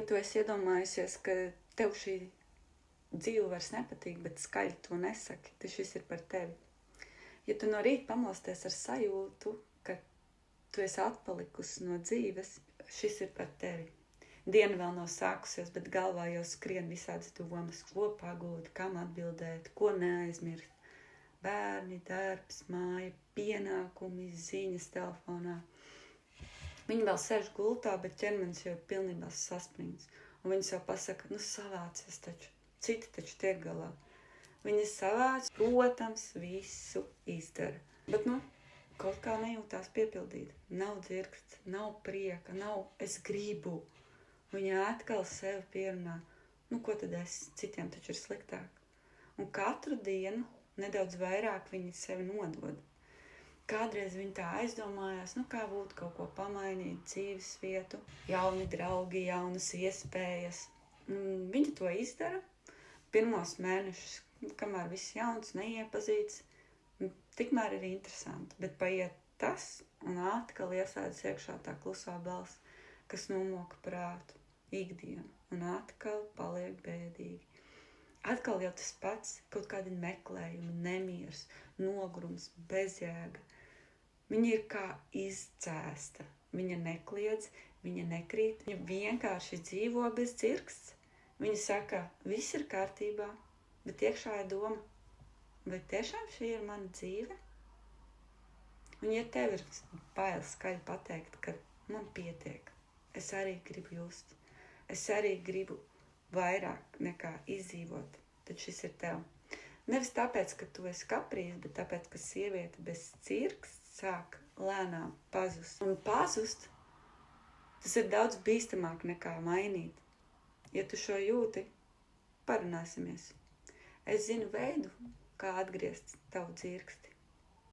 tu esi iedomājusies, ka tev šī dzīve vairs nepatīk, bet skaļi to nesaki, tad šis ir par tevi. Ja tu no rīta pamosties ar sajūtu, ka tu esi atpalikusi no dzīves, šis ir par tevi. Diena vēl nav sākusies, bet galvā jau skrien visādas domas, ko pagūt, kam atbildēt, ko neaizmirst. Bērni, darbs, māja, pienākumi, ziņas telefonā. Viņi vēl sēž gultā, bet ķermenis jau ir pilnībā saspringts. Un viņi jau pasaka, savācies taču, citi taču tiek galā. Viņi savāc, protams, visu izdara. Bet, kaut kā nejūtās piepildīt. Nav dzirksts, nav prieka, nav es gribu. Viņi atkal sevi pierunā. Ko tad es? Citiem taču ir sliktāk. Un katru dienu nedaudz vairāk viņi sevi nodod. Kādreiz viņi tā aizdomājās, kā būtu kaut ko pamainīt, dzīves vietu, jauni draugi, jaunas iespējas. Viņi to izdara pirmos mēnešus, kamēr viss jauns, neiepazīts, tikmēr ir interesanti. Bet paiet tas, un atkal iesēdas iekšā tā klusā balss, kas nomoka prātu, ikdienu, un atkal paliek bēdīgi. Atkal jau tas pats, kaut kādi meklējumi, nemieris, nogurums, bezjēga. Viņa ir kā izcēsta. Viņa nekliedz, viņa nekrīt, viņa vienkārši dzīvo bez dzirksts. Viņa saka, viss ir kārtībā, bet iekšā ir doma, vai tiešām šī ir mana dzīve? Un ja tev ir bail skaļi pateikt, ka man pietiek, es arī gribu just, es arī gribu vairāk nekā izdzīvot, tad šis ir tev. Nevis tāpēc, ka tu esi kaprīz, bet tāpēc, ka sieviete bez dzirksts sāk lēnām pazust. Un pazust, tas ir daudz bīstamāk nekā mainīt. Ja tu šo jūti, parunāsimies. Es zinu veidu, kā atgriezt tavu dzirksti.